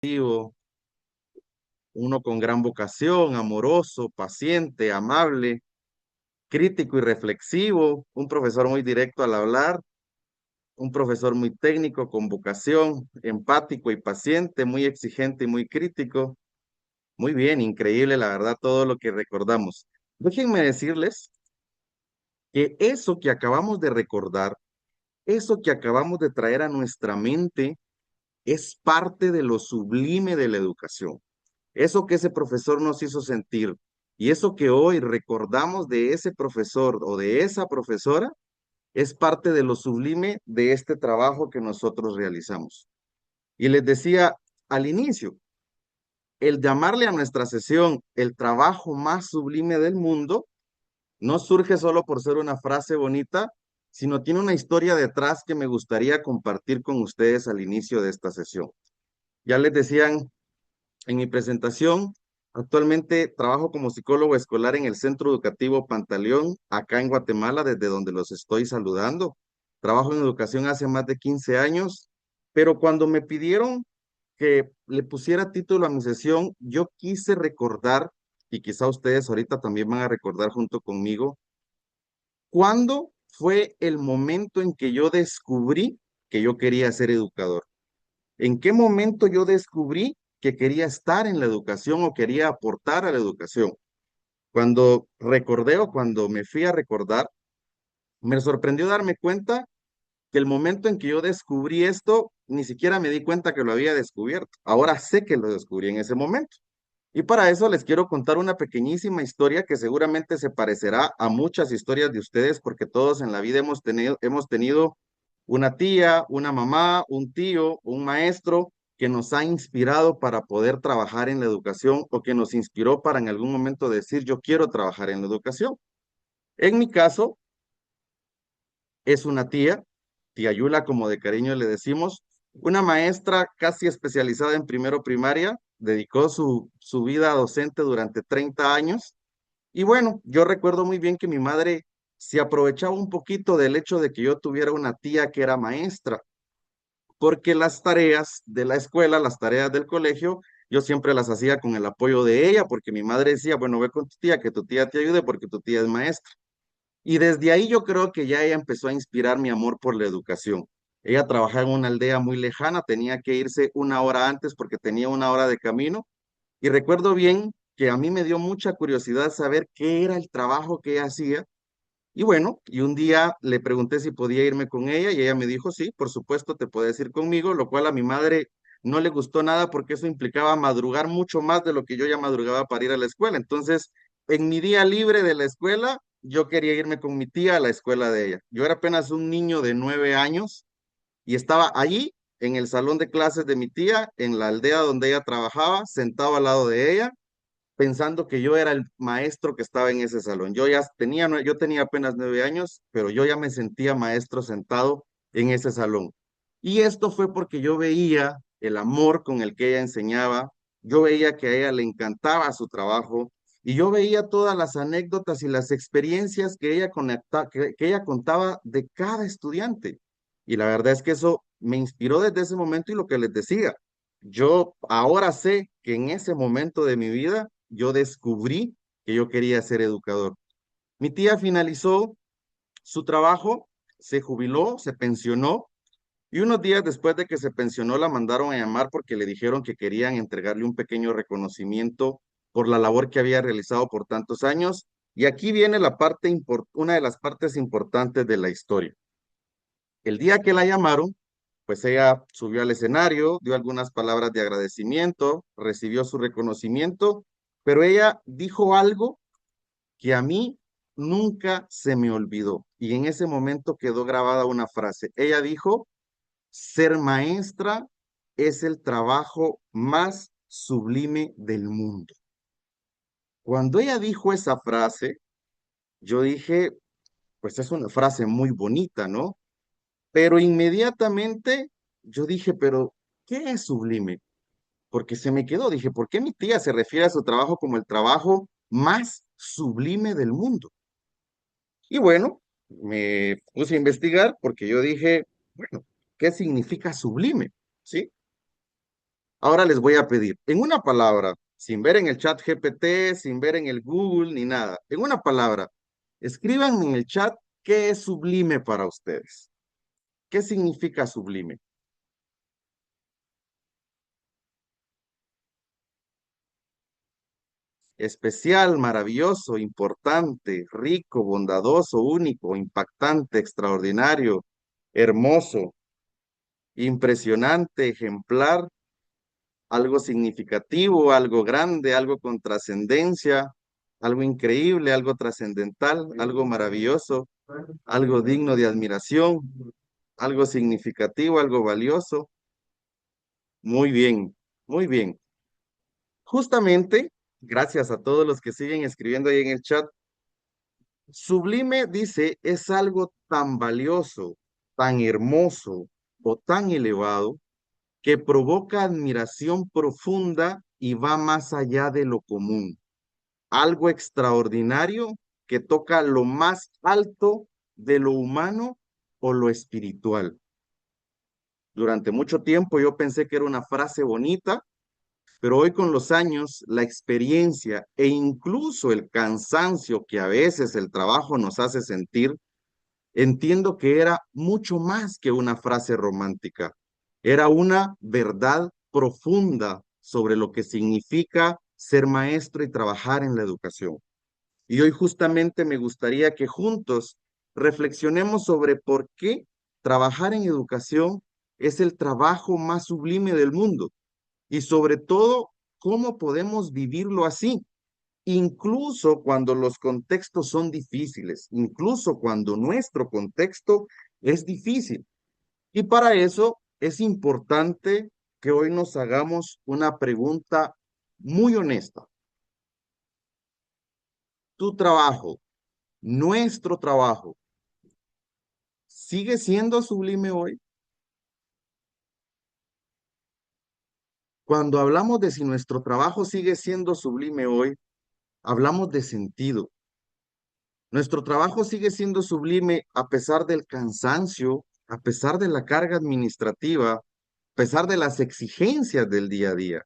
Uno con gran vocación, amoroso, paciente, amable, crítico y reflexivo, un profesor muy directo al hablar, un profesor muy técnico, con vocación, empático y paciente, muy exigente y muy crítico. Muy bien, increíble, la verdad, todo lo que recordamos. Déjenme decirles que eso que acabamos de recordar, eso que acabamos de traer a nuestra mente, es parte de lo sublime de la educación. Eso que ese profesor nos hizo sentir y eso que hoy recordamos de ese profesor o de esa profesora es parte de lo sublime de este trabajo que nosotros realizamos. Y les decía al inicio, el llamarle a nuestra sesión el trabajo más sublime del mundo no surge solo por ser una frase bonita, sino tiene una historia detrás que me gustaría compartir con ustedes al inicio de esta sesión. Ya les decían en mi presentación, actualmente trabajo como psicólogo escolar en el Centro Educativo Pantaleón, acá en Guatemala, desde donde los estoy saludando. Trabajo en educación hace más de 15 años, pero cuando me pidieron que le pusiera título a mi sesión, yo quise recordar, y quizá ustedes ahorita también van a recordar junto conmigo, cuándo fue el momento en que yo descubrí que yo quería ser educador. ¿En qué momento yo descubrí que quería estar en la educación o quería aportar a la educación? Cuando recordé o cuando me fui a recordar, me sorprendió darme cuenta que el momento en que yo descubrí esto, ni siquiera me di cuenta que lo había descubierto. Ahora sé que lo descubrí en ese momento. Y para eso les quiero contar una pequeñísima historia que seguramente se parecerá a muchas historias de ustedes, porque todos en la vida hemos tenido una tía, una mamá, un tío, un maestro que nos ha inspirado para poder trabajar en la educación o que nos inspiró para en algún momento decir, yo quiero trabajar en la educación. En mi caso, es una tía Yula, como de cariño le decimos, una maestra casi especializada en primero primaria, dedicó su vida docente durante 30 años. Y bueno, yo recuerdo muy bien que mi madre se aprovechaba un poquito del hecho de que yo tuviera una tía que era maestra, porque las tareas de la escuela, las tareas del colegio, yo siempre las hacía con el apoyo de ella, porque mi madre decía, bueno, ve con tu tía, que tu tía te ayude porque tu tía es maestra. Y desde ahí yo creo que ya ella empezó a inspirar mi amor por la educación. Ella trabajaba en una aldea muy lejana, tenía que irse una hora antes porque tenía una hora de camino. Y recuerdo bien que a mí me dio mucha curiosidad saber qué era el trabajo que ella hacía. Y bueno, y un día le pregunté si podía irme con ella y ella me dijo, sí, por supuesto, te puedes ir conmigo, lo cual a mi madre no le gustó nada porque eso implicaba madrugar mucho más de lo que yo ya madrugaba para ir a la escuela. Entonces, en mi día libre de la escuela, yo quería irme con mi tía a la escuela de ella. Yo era apenas un niño de 9 años y estaba allí en el salón de clases de mi tía, en la aldea donde ella trabajaba, sentado al lado de ella pensando que yo era el maestro que estaba en ese salón. Yo tenía apenas 9 años, pero yo ya me sentía maestro sentado en ese salón. Y esto fue porque yo veía el amor con el que ella enseñaba, yo veía que a ella le encantaba su trabajo y yo veía todas las anécdotas y las experiencias que ella contaba de cada estudiante. Y la verdad es que eso me inspiró desde ese momento y lo que les decía, yo ahora sé que en ese momento de mi vida yo descubrí que yo quería ser educador. Mi tía finalizó su trabajo, se jubiló, se pensionó y unos días después de que se pensionó la mandaron a llamar porque le dijeron que querían entregarle un pequeño reconocimiento por la labor que había realizado por tantos años. Y aquí viene una de las partes importantes de la historia. El día que la llamaron, pues ella subió al escenario, dio algunas palabras de agradecimiento, recibió su reconocimiento, pero ella dijo algo que a mí nunca se me olvidó. Y en ese momento quedó grabada una frase. Ella dijo, ser maestra es el trabajo más sublime del mundo. Cuando ella dijo esa frase, yo dije, pues es una frase muy bonita, ¿no? Pero inmediatamente yo dije, pero ¿qué es sublime? Porque se me quedó, dije, ¿por qué mi tía se refiere a su trabajo como el trabajo más sublime del mundo? Y bueno, me puse a investigar porque yo dije, bueno, ¿qué significa sublime? ¿Sí? Ahora les voy a pedir, en una palabra, sin ver en el chat GPT, sin ver en el Google ni nada, en una palabra, escriban en el chat qué es sublime para ustedes. ¿Qué significa sublime? Especial, maravilloso, importante, rico, bondadoso, único, impactante, extraordinario, hermoso, impresionante, ejemplar, algo significativo, algo grande, algo con trascendencia, algo increíble, algo trascendental, algo maravilloso, algo digno de admiración, algo significativo, algo valioso. Muy bien, muy bien. Justamente, gracias a todos los que siguen escribiendo ahí en el chat, sublime dice es algo tan valioso, tan hermoso o tan elevado que provoca admiración profunda y va más allá de lo común. Algo extraordinario que toca lo más alto de lo humano o lo espiritual. Durante mucho tiempo yo pensé que era una frase bonita, pero hoy con los años, la experiencia e incluso el cansancio que a veces el trabajo nos hace sentir, entiendo que era mucho más que una frase romántica. Era una verdad profunda sobre lo que significa ser maestro y trabajar en la educación. Y hoy justamente me gustaría que juntos reflexionemos sobre por qué trabajar en educación es el trabajo más sublime del mundo y sobre todo cómo podemos vivirlo así, incluso cuando los contextos son difíciles, incluso cuando nuestro contexto es difícil. Y para eso es importante que hoy nos hagamos una pregunta muy honesta. ¿Tu trabajo, nuestro trabajo, sigue siendo sublime hoy? Cuando hablamos de si nuestro trabajo sigue siendo sublime hoy, hablamos de sentido. Nuestro trabajo sigue siendo sublime a pesar del cansancio, a pesar de la carga administrativa, a pesar de las exigencias del día a día.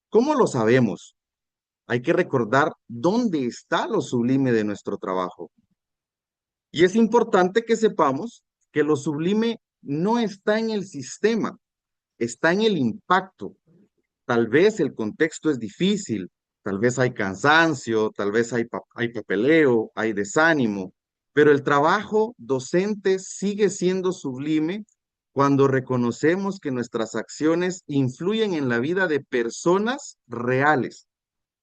¿Cómo lo sabemos? Hay que recordar dónde está lo sublime de nuestro trabajo. Y es importante que sepamos que lo sublime no está en el sistema, está en el impacto. Tal vez el contexto es difícil, tal vez hay cansancio, tal vez hay papeleo, hay desánimo, pero el trabajo docente sigue siendo sublime cuando reconocemos que nuestras acciones influyen en la vida de personas reales,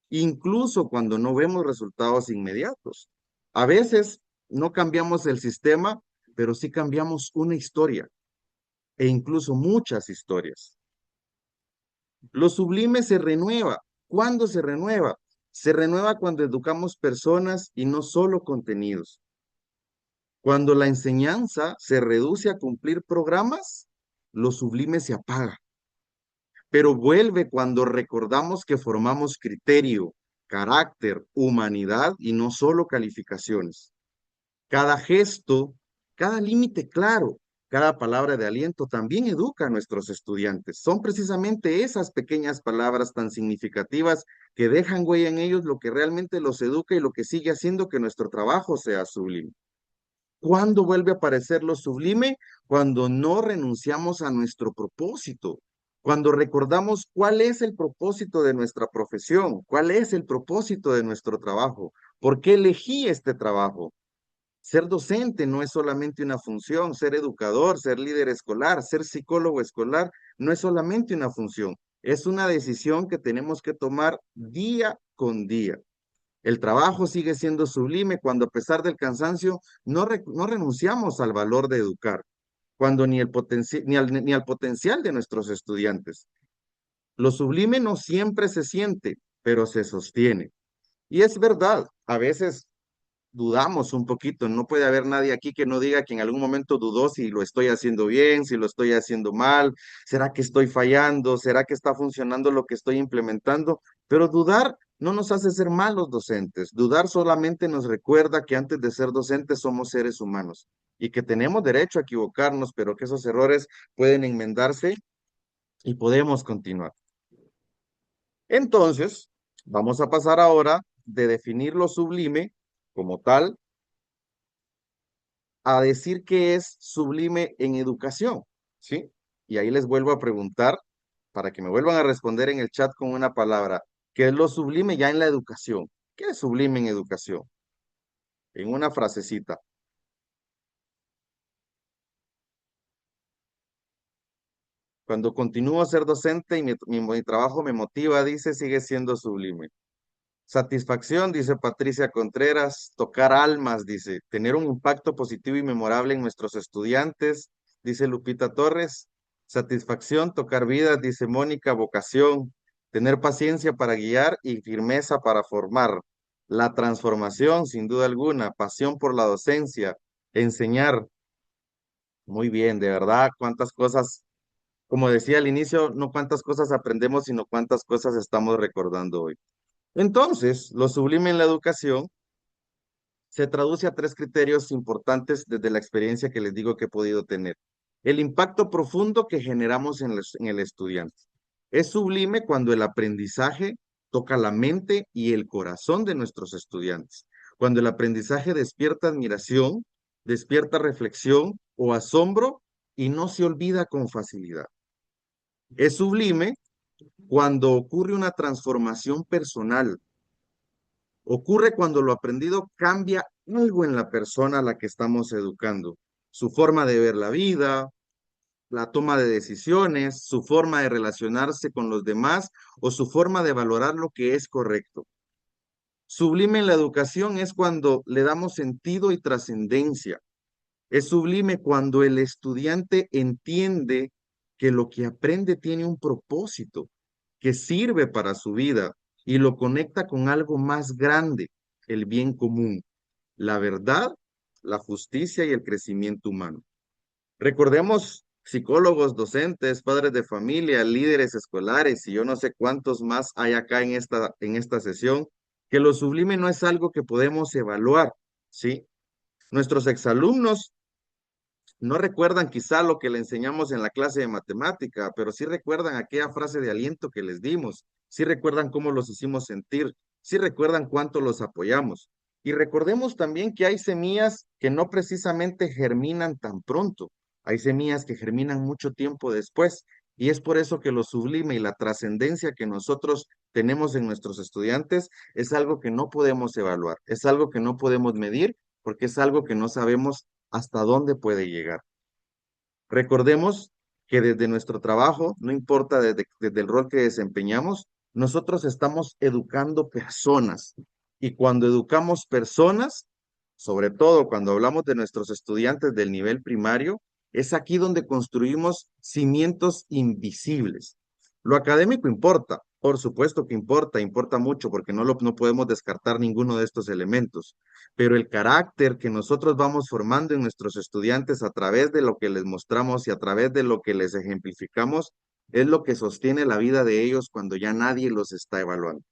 incluso cuando no vemos resultados inmediatos. A veces no cambiamos el sistema, pero sí cambiamos una historia e incluso muchas historias. Lo sublime se renueva. ¿Cuándo se renueva? Se renueva cuando educamos personas y no solo contenidos. Cuando la enseñanza se reduce a cumplir programas, lo sublime se apaga, pero vuelve cuando recordamos que formamos criterio, carácter, humanidad y no solo calificaciones. Cada gesto, cada límite claro, cada palabra de aliento también educa a nuestros estudiantes. Son precisamente esas pequeñas palabras tan significativas que dejan huella en ellos lo que realmente los educa y lo que sigue haciendo que nuestro trabajo sea sublime. ¿Cuándo vuelve a aparecer lo sublime? Cuando no renunciamos a nuestro propósito, cuando recordamos cuál es el propósito de nuestra profesión, cuál es el propósito de nuestro trabajo, por qué elegí este trabajo. Ser docente no es solamente una función, ser educador, ser líder escolar, ser psicólogo escolar no es solamente una función, es una decisión que tenemos que tomar día con día. El trabajo sigue siendo sublime cuando a pesar del cansancio no renunciamos al valor de educar, cuando ni al potencial de nuestros estudiantes. Lo sublime no siempre se siente, pero se sostiene. Y es verdad, a veces dudamos un poquito. No puede haber nadie aquí que no diga que en algún momento dudó si lo estoy haciendo bien, si lo estoy haciendo mal, será que estoy fallando, será que está funcionando lo que estoy implementando. Pero dudar no nos hace ser malos docentes. Dudar solamente nos recuerda que antes de ser docentes somos seres humanos y que tenemos derecho a equivocarnos, pero que esos errores pueden enmendarse y podemos continuar. Entonces, vamos a pasar ahora de definir lo sublime como tal a decir que es sublime en educación, ¿sí? Y ahí les vuelvo a preguntar para que me vuelvan a responder en el chat con una palabra. ¿Qué es lo sublime ya en la educación? ¿Qué es sublime en educación? En una frasecita. Cuando continúo a ser docente y mi trabajo me motiva, dice, sigue siendo sublime. Satisfacción, dice Patricia Contreras, tocar almas, dice, tener un impacto positivo y memorable en nuestros estudiantes, dice Lupita Torres. Satisfacción, tocar vidas, dice Mónica, vocación, tener paciencia para guiar y firmeza para formar. La transformación, sin duda alguna, pasión por la docencia, enseñar. Muy bien, de verdad, cuántas cosas, como decía al inicio, no cuántas cosas aprendemos, sino cuántas cosas estamos recordando hoy. Entonces, lo sublime en la educación se traduce a tres criterios importantes desde la experiencia que les digo que he podido tener. El impacto profundo que generamos en el estudiante. Es sublime cuando el aprendizaje toca la mente y el corazón de nuestros estudiantes. Cuando el aprendizaje despierta admiración, despierta reflexión o asombro y no se olvida con facilidad. Es sublime cuando ocurre una transformación personal. Ocurre cuando lo aprendido cambia algo en la persona a la que estamos educando. Su forma de ver la vida, la toma de decisiones, su forma de relacionarse con los demás o su forma de valorar lo que es correcto. Sublime en la educación es cuando le damos sentido y trascendencia. Es sublime cuando el estudiante entiende que lo que aprende tiene un propósito, que sirve para su vida y lo conecta con algo más grande, el bien común, la verdad, la justicia y el crecimiento humano. Recordemos psicólogos, docentes, padres de familia, líderes escolares y yo no sé cuántos más hay acá en esta sesión, que lo sublime no es algo que podemos evaluar, ¿sí? Nuestros exalumnos no recuerdan quizá lo que le enseñamos en la clase de matemática, pero sí recuerdan aquella frase de aliento que les dimos, sí recuerdan cómo los hicimos sentir, sí recuerdan cuánto los apoyamos. Y recordemos también que hay semillas que no precisamente germinan tan pronto, hay semillas que germinan mucho tiempo después, y es por eso que lo sublime y la trascendencia que nosotros tenemos en nuestros estudiantes es algo que no podemos evaluar, es algo que no podemos medir, porque es algo que no sabemos hasta dónde puede llegar. Recordemos que desde nuestro trabajo, no importa desde el rol que desempeñamos, nosotros estamos educando personas. Y cuando educamos personas, sobre todo cuando hablamos de nuestros estudiantes del nivel primario, es aquí donde construimos cimientos invisibles. Lo académico importa, por supuesto que importa, importa mucho porque no podemos descartar ninguno de estos elementos, pero el carácter que nosotros vamos formando en nuestros estudiantes a través de lo que les mostramos y a través de lo que les ejemplificamos es lo que sostiene la vida de ellos cuando ya nadie los está evaluando.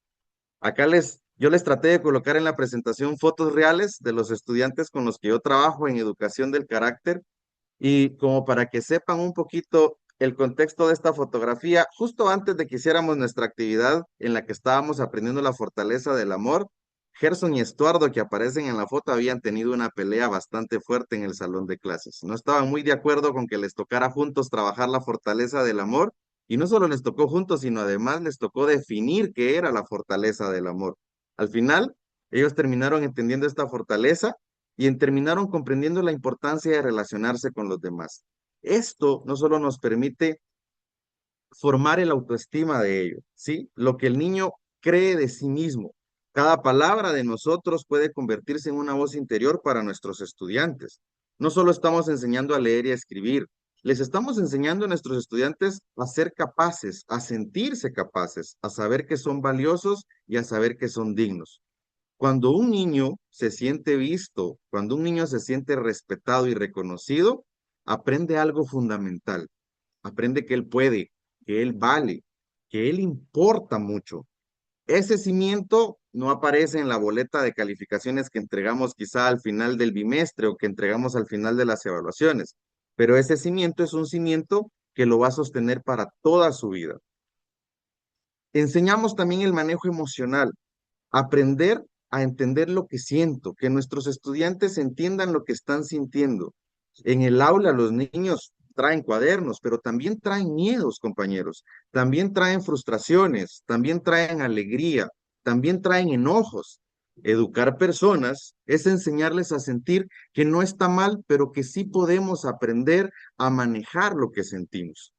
Yo les traté de colocar en la presentación fotos reales de los estudiantes con los que yo trabajo en educación del carácter y como para que sepan un poquito el contexto de esta fotografía, justo antes de que hiciéramos nuestra actividad en la que estábamos aprendiendo la fortaleza del amor, Gerson y Estuardo, que aparecen en la foto, habían tenido una pelea bastante fuerte en el salón de clases. No estaban muy de acuerdo con que les tocara juntos trabajar la fortaleza del amor, y no solo les tocó juntos, sino además les tocó definir qué era la fortaleza del amor. Al final, ellos terminaron entendiendo esta fortaleza terminaron comprendiendo la importancia de relacionarse con los demás. Esto no solo nos permite formar el autoestima de ellos, ¿sí? Lo que el niño cree de sí mismo. Cada palabra de nosotros puede convertirse en una voz interior para nuestros estudiantes. No solo estamos enseñando a leer y a escribir, les estamos enseñando a nuestros estudiantes a ser capaces, a sentirse capaces, a saber que son valiosos y a saber que son dignos. Cuando un niño se siente visto, cuando un niño se siente respetado y reconocido, aprende algo fundamental. Aprende que él puede, que él vale, que él importa mucho. Ese cimiento no aparece en la boleta de calificaciones que entregamos quizá al final del bimestre o que entregamos al final de las evaluaciones, pero ese cimiento es un cimiento que lo va a sostener para toda su vida. Enseñamos también el manejo emocional, aprender a entender lo que siento, que nuestros estudiantes entiendan lo que están sintiendo. En el aula los niños traen cuadernos, pero también traen miedos, compañeros, también traen frustraciones, también traen alegría, también traen enojos. Educar personas es enseñarles a sentir que no está mal, pero que sí podemos aprender a manejar lo que sentimos.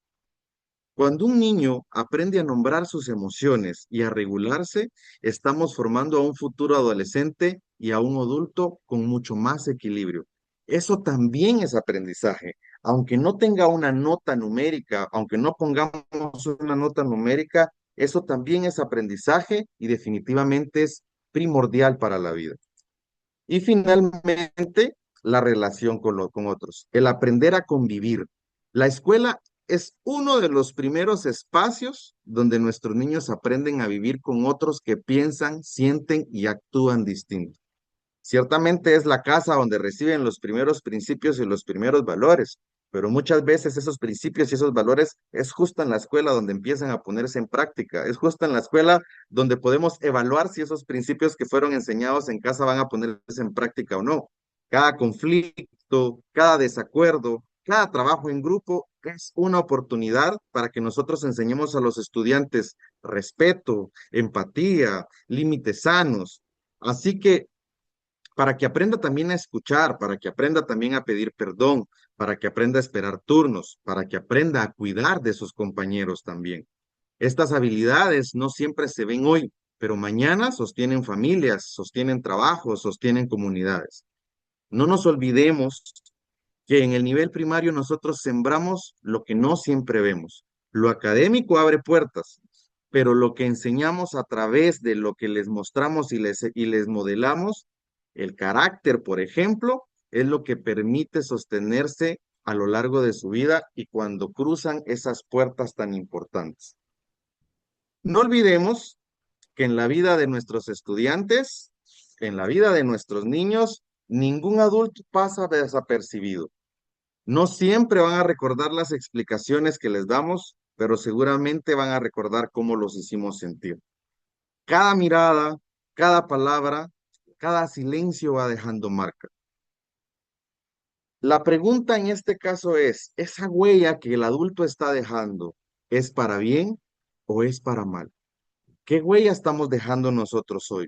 Cuando un niño aprende a nombrar sus emociones y a regularse, estamos formando a un futuro adolescente y a un adulto con mucho más equilibrio. Eso también es aprendizaje. Aunque no tenga una nota numérica, aunque no pongamos una nota numérica, eso también es aprendizaje y definitivamente es primordial para la vida. Y finalmente, la relación con otros, el aprender a convivir. La escuela es uno de los primeros espacios donde nuestros niños aprenden a vivir con otros que piensan, sienten y actúan distinto. Ciertamente es la casa donde reciben los primeros principios y los primeros valores, pero muchas veces esos principios y esos valores es justo en la escuela donde empiezan a ponerse en práctica, es justo en la escuela donde podemos evaluar si esos principios que fueron enseñados en casa van a ponerse en práctica o no. Cada conflicto, cada desacuerdo, cada trabajo en grupo es una oportunidad para que nosotros enseñemos a los estudiantes respeto, empatía, límites sanos. Así que para que aprenda también a escuchar, para que aprenda también a pedir perdón, para que aprenda a esperar turnos, para que aprenda a cuidar de sus compañeros también. Estas habilidades no siempre se ven hoy, pero mañana sostienen familias, sostienen trabajos, sostienen comunidades. No nos olvidemos que en el nivel primario nosotros sembramos lo que no siempre vemos. Lo académico abre puertas, pero lo que enseñamos a través de lo que les mostramos y les modelamos, el carácter, por ejemplo, es lo que permite sostenerse a lo largo de su vida y cuando cruzan esas puertas tan importantes. No olvidemos que en la vida de nuestros estudiantes, en la vida de nuestros niños, ningún adulto pasa desapercibido. No siempre van a recordar las explicaciones que les damos, pero seguramente van a recordar cómo los hicimos sentir. Cada mirada, cada palabra, cada silencio va dejando marca. La pregunta en este caso es, ¿esa huella que el adulto está dejando es para bien o es para mal? ¿Qué huella estamos dejando nosotros hoy?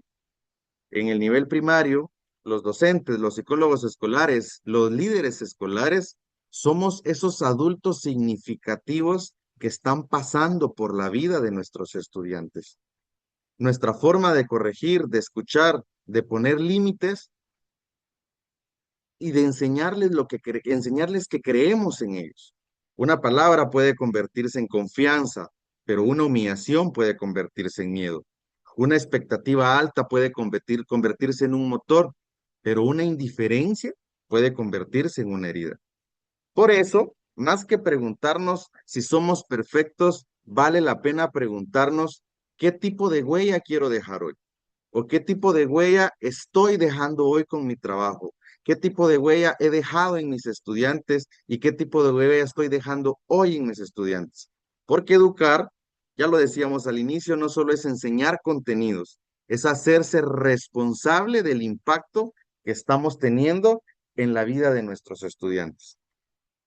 En el nivel primario, los docentes, los psicólogos escolares, los líderes escolares, somos esos adultos significativos que están pasando por la vida de nuestros estudiantes. Nuestra forma de corregir, de escuchar, de poner límites y de enseñarles que creemos en ellos. Una palabra puede convertirse en confianza, pero una humillación puede convertirse en miedo. Una expectativa alta puede convertirse en un motor, pero una indiferencia puede convertirse en una herida. Por eso, más que preguntarnos si somos perfectos, vale la pena preguntarnos qué tipo de huella quiero dejar hoy o qué tipo de huella estoy dejando hoy con mi trabajo, qué tipo de huella he dejado en mis estudiantes y qué tipo de huella estoy dejando hoy en mis estudiantes. Porque educar, ya lo decíamos al inicio, no solo es enseñar contenidos, es hacerse responsable del impacto que estamos teniendo en la vida de nuestros estudiantes.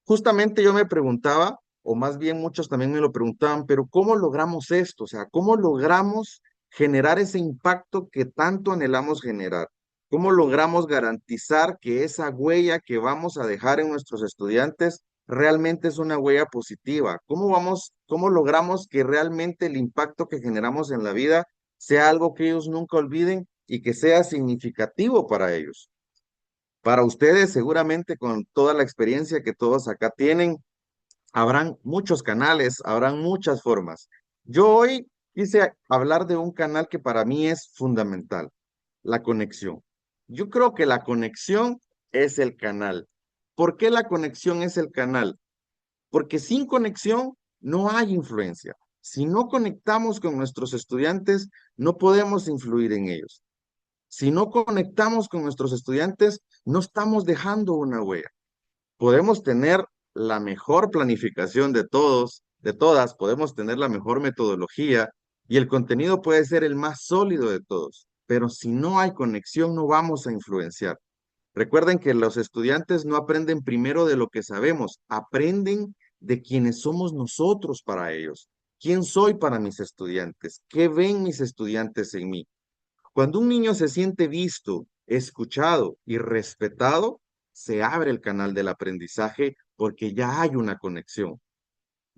Justamente yo me preguntaba, o más bien muchos también me lo preguntaban, pero ¿cómo logramos esto? O sea, ¿cómo logramos generar ese impacto que tanto anhelamos generar? ¿Cómo logramos garantizar que esa huella que vamos a dejar en nuestros estudiantes realmente es una huella positiva? ¿Cómo logramos que realmente el impacto que generamos en la vida sea algo que ellos nunca olviden y que sea significativo para ellos? Para ustedes, seguramente con toda la experiencia que todos acá tienen, habrán muchos canales, habrán muchas formas. Yo hoy quise hablar de un canal que para mí es fundamental, la conexión. Yo creo que la conexión es el canal. ¿Por qué la conexión es el canal? Porque sin conexión no hay influencia. Si no conectamos con nuestros estudiantes, no podemos influir en ellos. Si no conectamos con nuestros estudiantes, no estamos dejando una huella. Podemos tener la mejor planificación de todos, de todas, podemos tener la mejor metodología y el contenido puede ser el más sólido de todos, pero si no hay conexión no vamos a influenciar. Recuerden que los estudiantes no aprenden primero de lo que sabemos, aprenden de quienes somos nosotros para ellos. ¿Quién soy para mis estudiantes? ¿Qué ven mis estudiantes en mí? Cuando un niño se siente visto, escuchado y respetado, se abre el canal del aprendizaje porque ya hay una conexión.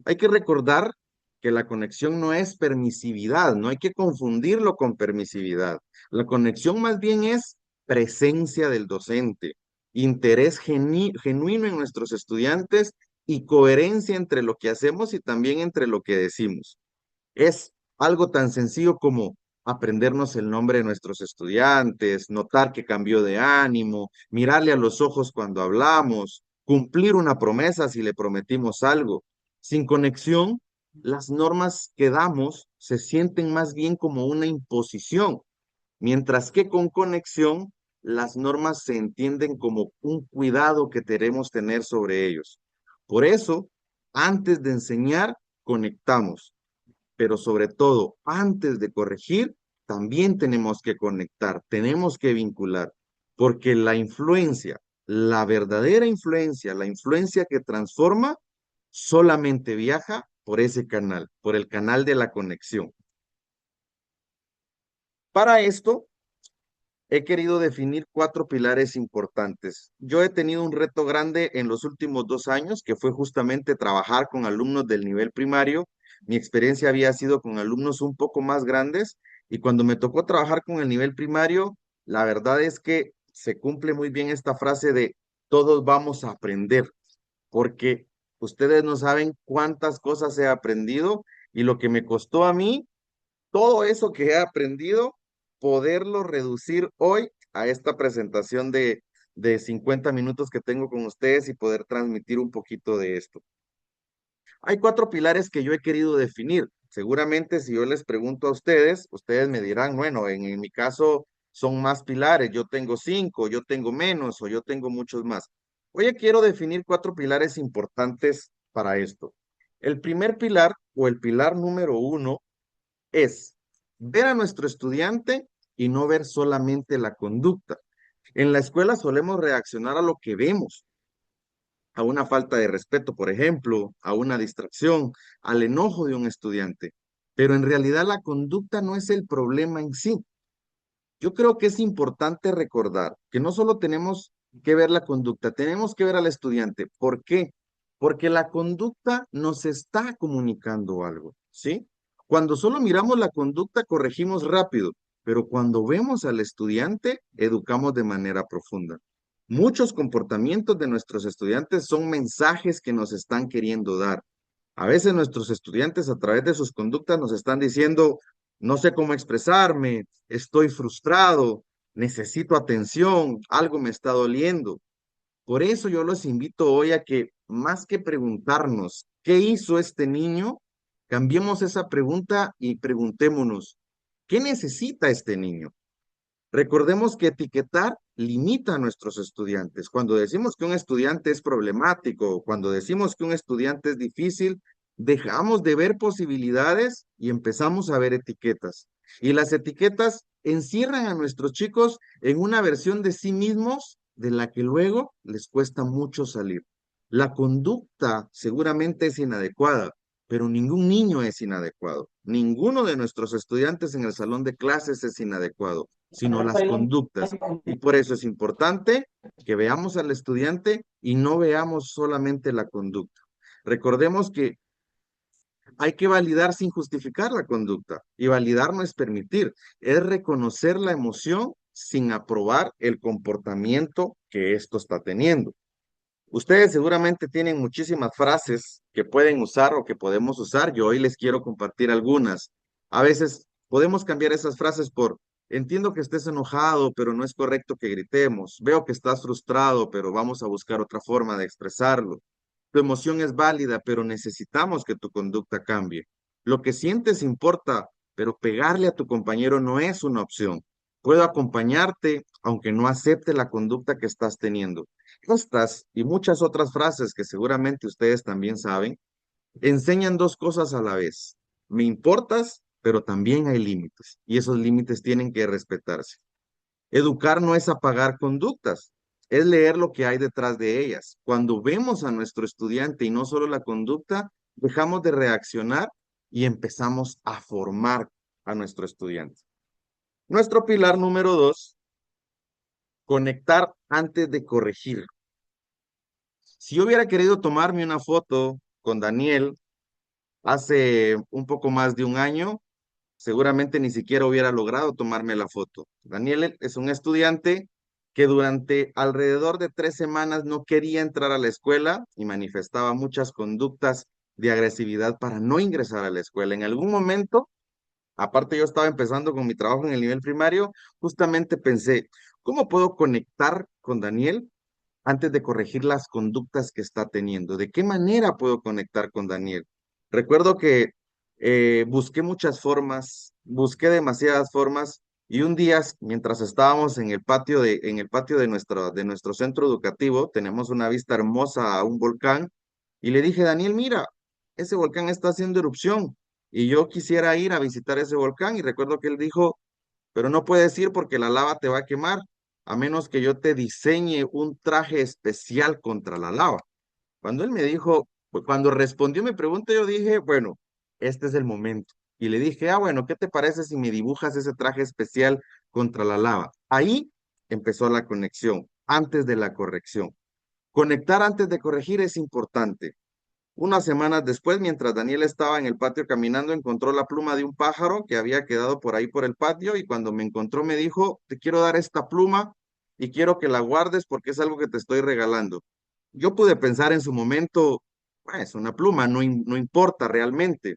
Hay que recordar que la conexión no es permisividad, no hay que confundirlo con permisividad. La conexión más bien es presencia del docente, interés genuino en nuestros estudiantes y coherencia entre lo que hacemos y también entre lo que decimos. Es algo tan sencillo como aprendernos el nombre de nuestros estudiantes, notar que cambió de ánimo, mirarle a los ojos cuando hablamos, cumplir una promesa si le prometimos algo. Sin conexión, las normas que damos se sienten más bien como una imposición, mientras que con conexión, las normas se entienden como un cuidado que queremos tener sobre ellos. Por eso, antes de enseñar, conectamos, pero sobre todo, antes de corregir, también tenemos que conectar, tenemos que vincular, porque la influencia, la verdadera influencia, la influencia que transforma, solamente viaja por ese canal, por el canal de la conexión. Para esto, he querido definir 4 pilares importantes. Yo he tenido un reto grande en los últimos 2 años, que fue justamente trabajar con alumnos del nivel primario. Mi experiencia había sido con alumnos un poco más grandes y cuando me tocó trabajar con el nivel primario, la verdad es que se cumple muy bien esta frase de todos vamos a aprender, porque ustedes no saben cuántas cosas he aprendido y lo que me costó a mí todo eso que he aprendido, poderlo reducir hoy a esta presentación de 50 minutos que tengo con ustedes y poder transmitir un poquito de esto. Hay 4 pilares que yo he querido definir. Seguramente si yo les pregunto a ustedes, ustedes me dirán, bueno, en mi caso son más pilares, yo tengo 5, yo tengo menos o yo tengo muchos más. Hoy quiero definir 4 pilares importantes para esto. El primer pilar o el pilar número 1 es ver a nuestro estudiante y no ver solamente la conducta. En la escuela solemos reaccionar a lo que vemos, a una falta de respeto, por ejemplo, a una distracción, al enojo de un estudiante. Pero en realidad la conducta no es el problema en sí. Yo creo que es importante recordar que no solo tenemos que ver la conducta, tenemos que ver al estudiante. ¿Por qué? Porque la conducta nos está comunicando algo, ¿sí? Cuando solo miramos la conducta, corregimos rápido, pero cuando vemos al estudiante, educamos de manera profunda. Muchos comportamientos de nuestros estudiantes son mensajes que nos están queriendo dar. A veces nuestros estudiantes a través de sus conductas nos están diciendo, no sé cómo expresarme, estoy frustrado, necesito atención, algo me está doliendo. Por eso yo los invito hoy a que más que preguntarnos qué hizo este niño, cambiemos esa pregunta y preguntémonos, ¿qué necesita este niño? Recordemos que etiquetar limita a nuestros estudiantes. Cuando decimos que un estudiante es problemático, cuando decimos que un estudiante es difícil, dejamos de ver posibilidades y empezamos a ver etiquetas. Y las etiquetas encierran a nuestros chicos en una versión de sí mismos de la que luego les cuesta mucho salir. La conducta seguramente es inadecuada, pero ningún niño es inadecuado. Ninguno de nuestros estudiantes en el salón de clases es inadecuado, sino las conductas. Y por eso es importante que veamos al estudiante y no veamos solamente la conducta. Recordemos que hay que validar sin justificar la conducta. Y validar no es permitir, es reconocer la emoción sin aprobar el comportamiento que esto está teniendo. Ustedes seguramente tienen muchísimas frases que pueden usar o que podemos usar. Yo hoy les quiero compartir algunas. A veces podemos cambiar esas frases por, entiendo que estés enojado, pero no es correcto que gritemos. Veo que estás frustrado, pero vamos a buscar otra forma de expresarlo. Tu emoción es válida, pero necesitamos que tu conducta cambie. Lo que sientes importa, pero pegarle a tu compañero no es una opción. Puedo acompañarte, aunque no acepte la conducta que estás teniendo. Estas y muchas otras frases que seguramente ustedes también saben, enseñan dos cosas a la vez. Me importas, pero también hay límites y esos límites tienen que respetarse. Educar no es apagar conductas, es leer lo que hay detrás de ellas. Cuando vemos a nuestro estudiante y no solo la conducta, dejamos de reaccionar y empezamos a formar a nuestro estudiante. Nuestro pilar número 2, conectar antes de corregir. Si yo hubiera querido tomarme una foto con Daniel hace un poco más de un año, seguramente ni siquiera hubiera logrado tomarme la foto. Daniel es un estudiante que durante alrededor de 3 semanas no quería entrar a la escuela y manifestaba muchas conductas de agresividad para no ingresar a la escuela. En algún momento, aparte yo estaba empezando con mi trabajo en el nivel primario, justamente pensé, ¿cómo puedo conectar con Daniel antes de corregir las conductas que está teniendo? ¿De qué manera puedo conectar con Daniel? Recuerdo que busqué muchas formas, busqué demasiadas formas y un día, mientras estábamos en el patio de nuestro centro educativo, tenemos una vista hermosa a un volcán y le dije, Daniel, mira, ese volcán está haciendo erupción y yo quisiera ir a visitar ese volcán y recuerdo que él dijo, pero no puedes ir porque la lava te va a quemar, a menos que yo te diseñe un traje especial contra la lava. Cuando él me dijo, cuando respondió mi pregunta, yo dije, bueno, este es el momento. Y le dije, ah, bueno, ¿qué te parece si me dibujas ese traje especial contra la lava? Ahí empezó la conexión, antes de la corrección. Conectar antes de corregir es importante. Unas semanas después, mientras Daniel estaba en el patio caminando, encontró la pluma de un pájaro que había quedado por ahí por el patio y cuando me encontró me dijo, te quiero dar esta pluma y quiero que la guardes porque es algo que te estoy regalando. Yo pude pensar en su momento, es una pluma, no importa realmente.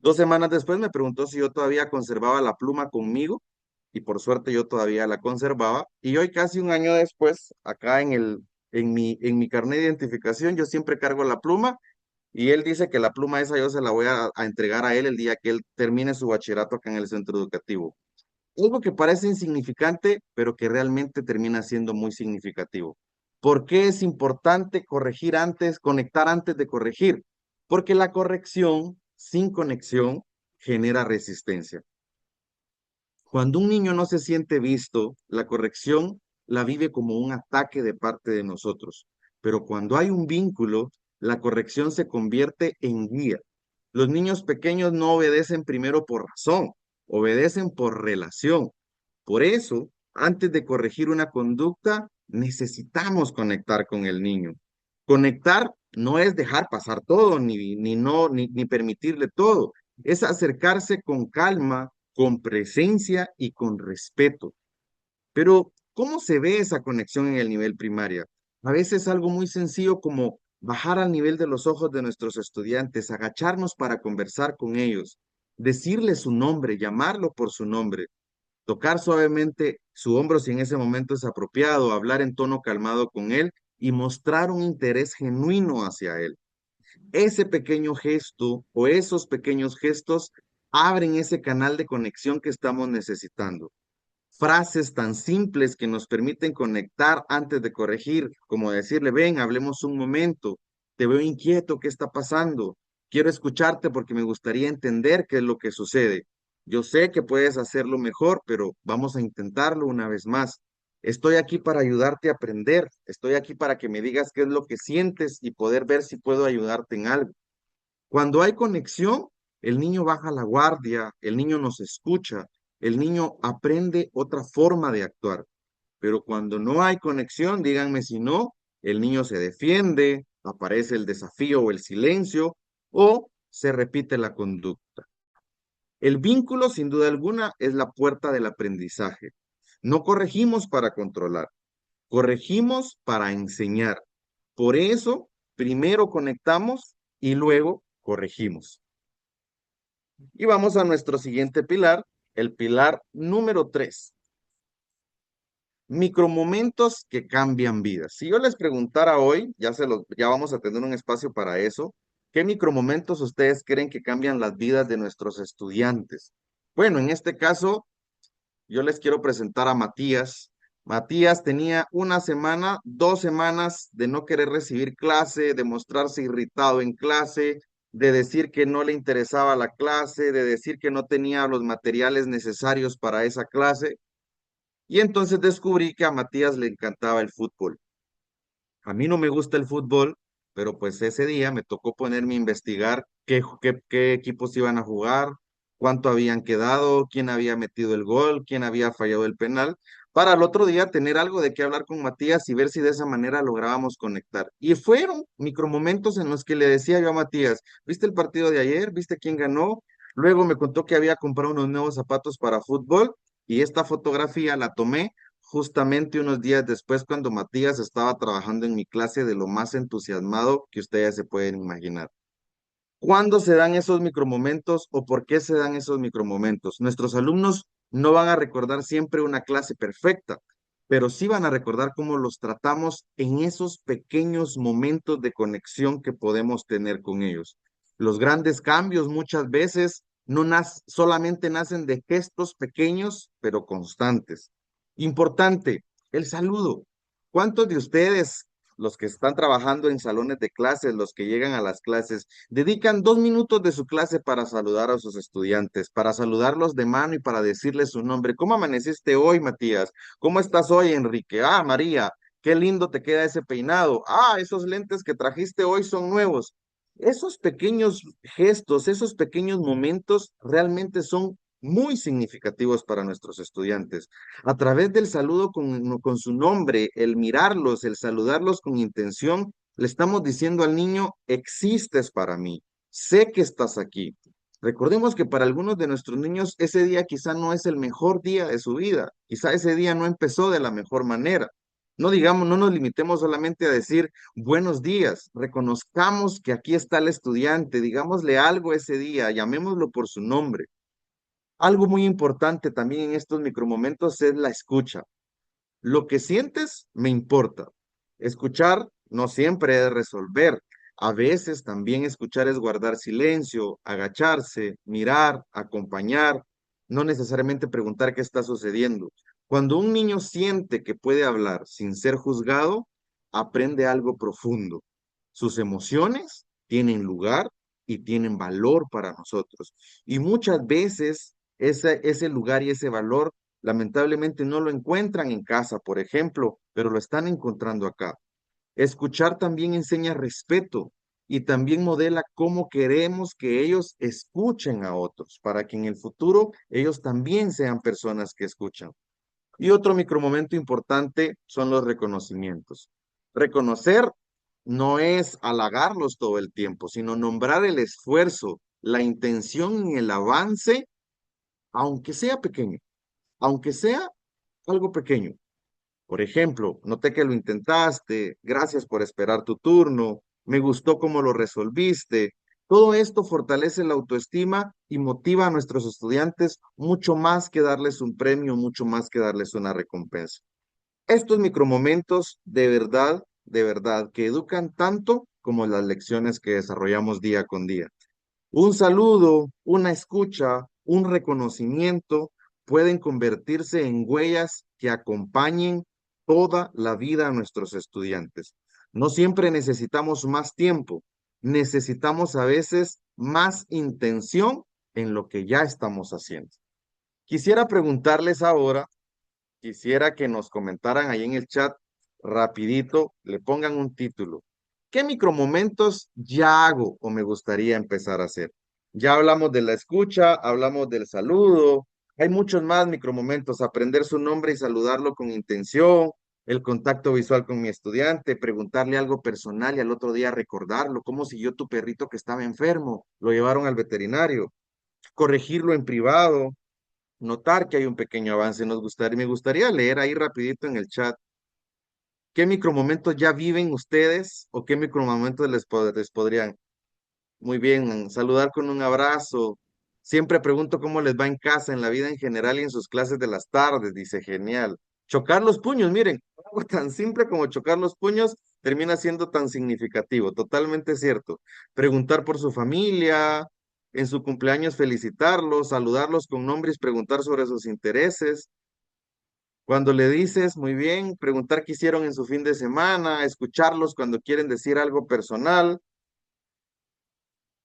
2 semanas después me preguntó si yo todavía conservaba la pluma conmigo y por suerte yo todavía la conservaba. Y hoy casi un año después, acá en mi carnet de identificación, yo siempre cargo la pluma y él dice que la pluma esa yo se la voy a entregar a él el día que él termine su bachillerato acá en el centro educativo. Algo que parece insignificante, pero que realmente termina siendo muy significativo. ¿Por qué es importante corregir antes, conectar antes de corregir? Porque la corrección sin conexión genera resistencia. Cuando un niño no se siente visto, la corrección la vive como un ataque de parte de nosotros. Pero cuando hay un vínculo, la corrección se convierte en guía. Los niños pequeños no obedecen primero por razón, obedecen por relación. Por eso, antes de corregir una conducta, necesitamos conectar con el niño. Conectar no es dejar pasar todo, ni permitirle todo. Es acercarse con calma, con presencia y con respeto. Pero, ¿cómo se ve esa conexión en el nivel primaria? A veces algo muy sencillo como bajar al nivel de los ojos de nuestros estudiantes, agacharnos para conversar con ellos, decirle su nombre, llamarlo por su nombre, tocar suavemente su hombro si en ese momento es apropiado, hablar en tono calmado con él y mostrar un interés genuino hacia él. Ese pequeño gesto o esos pequeños gestos abren ese canal de conexión que estamos necesitando. Frases tan simples que nos permiten conectar antes de corregir, como decirle, ven, hablemos un momento, te veo inquieto, ¿qué está pasando? Quiero escucharte porque me gustaría entender qué es lo que sucede. Yo sé que puedes hacerlo mejor, pero vamos a intentarlo una vez más. Estoy aquí para ayudarte a aprender, estoy aquí para que me digas qué es lo que sientes y poder ver si puedo ayudarte en algo. Cuando hay conexión, el niño baja la guardia, el niño nos escucha, el niño aprende otra forma de actuar. Pero cuando no hay conexión, díganme si no, el niño se defiende, aparece el desafío o el silencio, o se repite la conducta. El vínculo, sin duda alguna, es la puerta del aprendizaje. No corregimos para controlar, corregimos para enseñar. Por eso, primero conectamos y luego corregimos. Y vamos a nuestro siguiente pilar, el pilar número 3. Micromomentos que cambian vidas. Si yo les preguntara hoy, ya vamos a tener un espacio para eso, ¿qué micromomentos ustedes creen que cambian las vidas de nuestros estudiantes? Bueno, en este caso, yo les quiero presentar a Matías. Matías tenía una semana, 2 semanas de no querer recibir clase, de mostrarse irritado en clase, de decir que no le interesaba la clase, de decir que no tenía los materiales necesarios para esa clase. Y entonces descubrí que a Matías le encantaba el fútbol. A mí no me gusta el fútbol, pero pues ese día me tocó ponerme a investigar qué equipos iban a jugar, cuánto habían quedado, quién había metido el gol, quién había fallado el penal, para el otro día tener algo de qué hablar con Matías y ver si de esa manera lográbamos conectar. Y fueron micromomentos en los que le decía yo a Matías, ¿viste el partido de ayer? ¿Viste quién ganó? Luego me contó que había comprado unos nuevos zapatos para fútbol y esta fotografía la tomé justamente unos días después cuando Matías estaba trabajando en mi clase de lo más entusiasmado que ustedes se pueden imaginar. ¿Cuándo se dan esos micromomentos o por qué se dan esos micromomentos? Nuestros alumnos no van a recordar siempre una clase perfecta, pero sí van a recordar cómo los tratamos en esos pequeños momentos de conexión que podemos tener con ellos. Los grandes cambios muchas veces no solamente nacen de gestos pequeños, pero constantes. Importante, el saludo. ¿Cuántos de ustedes, los que están trabajando en salones de clases, los que llegan a las clases, dedican 2 minutos de su clase para saludar a sus estudiantes, para saludarlos de mano y para decirles su nombre? ¿Cómo amaneciste hoy, Matías? ¿Cómo estás hoy, Enrique? Ah, María, qué lindo te queda ese peinado. Ah, esos lentes que trajiste hoy son nuevos. Esos pequeños gestos, esos pequeños momentos realmente son muy significativos para nuestros estudiantes. A través del saludo con su nombre, el mirarlos, el saludarlos con intención, le estamos diciendo al niño, existes para mí, sé que estás aquí. Recordemos que para algunos de nuestros niños ese día quizá no es el mejor día de su vida, quizá ese día no empezó de la mejor manera. No digamos, no nos limitemos solamente a decir buenos días, reconozcamos que aquí está el estudiante, digámosle algo ese día, llamémoslo por su nombre. Algo muy importante también en estos micromomentos es la escucha. Lo que sientes me importa. Escuchar no siempre es resolver. A veces también escuchar es guardar silencio, agacharse, mirar, acompañar, no necesariamente preguntar qué está sucediendo. Cuando un niño siente que puede hablar sin ser juzgado, aprende algo profundo. Sus emociones tienen lugar y tienen valor para nosotros. Y muchas veces ese lugar y ese valor lamentablemente no lo encuentran en casa, por ejemplo, pero lo están encontrando acá. Escuchar también enseña respeto y también modela cómo queremos que ellos escuchen a otros, para que en el futuro ellos también sean personas que escuchan. Y otro micromomento importante son los reconocimientos. Reconocer no es halagarlos todo el tiempo, sino nombrar el esfuerzo, la intención y el avance, aunque sea pequeño, aunque sea algo pequeño. Por ejemplo, noté que lo intentaste, gracias por esperar tu turno, me gustó cómo lo resolviste. Todo esto fortalece la autoestima y motiva a nuestros estudiantes mucho más que darles un premio, mucho más que darles una recompensa. Estos micromomentos de verdad, que educan tanto como las lecciones que desarrollamos día con día. Un saludo, una escucha, un reconocimiento pueden convertirse en huellas que acompañen toda la vida a nuestros estudiantes. No siempre necesitamos más tiempo, necesitamos a veces más intención en lo que ya estamos haciendo. Quisiera preguntarles ahora, quisiera que nos comentaran ahí en el chat rapidito, le pongan un título. ¿Qué micromomentos ya hago o me gustaría empezar a hacer? Ya hablamos de la escucha, hablamos del saludo, hay muchos más micromomentos, aprender su nombre y saludarlo con intención, el contacto visual con mi estudiante, preguntarle algo personal y al otro día recordarlo, cómo siguió tu perrito que estaba enfermo, lo llevaron al veterinario, corregirlo en privado, notar que hay un pequeño avance. Me gustaría leer ahí rapidito en el chat. ¿Qué micromomentos ya viven ustedes o qué micromomentos les podrían? Muy bien, saludar con un abrazo. Siempre pregunto cómo les va en casa, en la vida en general y en sus clases de las tardes, dice genial. Chocar los puños, miren, algo tan simple como chocar los puños termina siendo tan significativo, totalmente cierto. Preguntar por su familia, en su cumpleaños felicitarlos, saludarlos con nombres, preguntar sobre sus intereses. Cuando le dices, muy bien, preguntar qué hicieron en su fin de semana, escucharlos cuando quieren decir algo personal,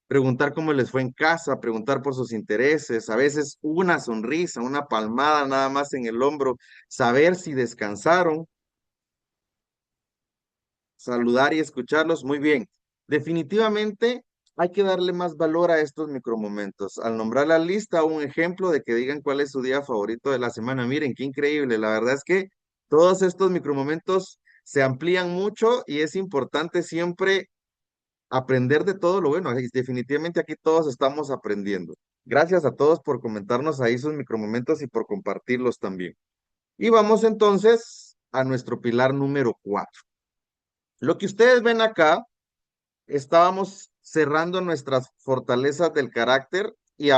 preguntar cómo les fue en casa, preguntar por sus intereses, a veces una sonrisa, una palmada nada más en el hombro, saber si descansaron, saludar y escucharlos, muy bien. Definitivamente hay que darle más valor a estos micromomentos. Al nombrar la lista, un ejemplo de que digan cuál es su día favorito de la semana. Miren, qué increíble. La verdad es que todos estos micromomentos se amplían mucho y es importante siempre aprender de todo lo bueno. Y definitivamente aquí todos estamos aprendiendo. Gracias a todos por comentarnos ahí sus micromomentos y por compartirlos también. Y vamos entonces a nuestro pilar número 4. Lo que ustedes ven acá, estábamos cerrando nuestras fortalezas del carácter y nos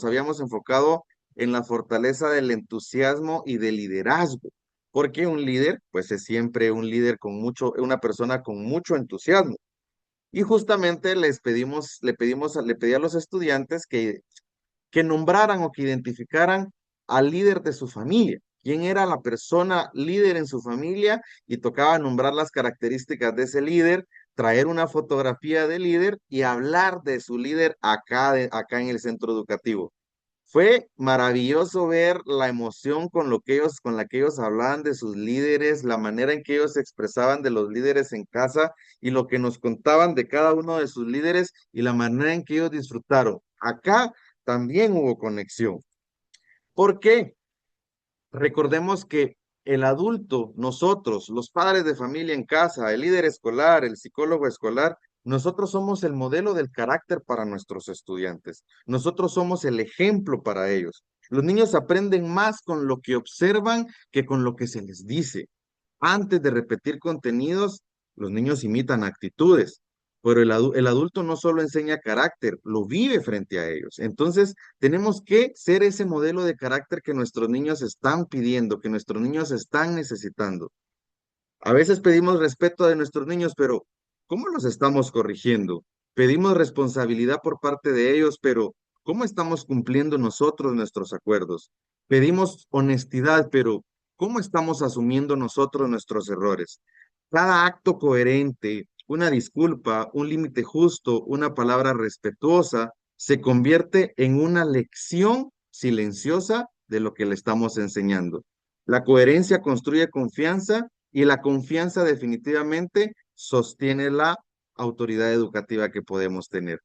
habíamos enfocado en la fortaleza del entusiasmo y del liderazgo. Porque un líder, pues es siempre un líder con mucho, una persona con mucho entusiasmo. Y justamente le pedí a los estudiantes que nombraran o que identificaran al líder de su familia. ¿Quién era la persona líder en su familia? Y tocaba nombrar las características de ese líder, traer una fotografía del líder y hablar de su líder acá en el centro educativo. Fue maravilloso ver la emoción con la que ellos hablaban de sus líderes, la manera en que ellos se expresaban de los líderes en casa y lo que nos contaban de cada uno de sus líderes y la manera en que ellos disfrutaron. Acá también hubo conexión. ¿Por qué? Recordemos que el adulto, nosotros, los padres de familia en casa, el líder escolar, el psicólogo escolar, nosotros somos el modelo del carácter para nuestros estudiantes. Nosotros somos el ejemplo para ellos. Los niños aprenden más con lo que observan que con lo que se les dice. Antes de repetir contenidos, los niños imitan actitudes, pero el adulto no solo enseña carácter, lo vive frente a ellos. Entonces, tenemos que ser ese modelo de carácter que nuestros niños están pidiendo, que nuestros niños están necesitando. A veces pedimos respeto de nuestros niños, pero ¿cómo los estamos corrigiendo? Pedimos responsabilidad por parte de ellos, pero ¿cómo estamos cumpliendo nosotros nuestros acuerdos? Pedimos honestidad, pero ¿cómo estamos asumiendo nosotros nuestros errores? Cada acto coherente, una disculpa, un límite justo, una palabra respetuosa, se convierte en una lección silenciosa de lo que le estamos enseñando. La coherencia construye confianza y la confianza definitivamente sostiene la autoridad educativa que podemos tener.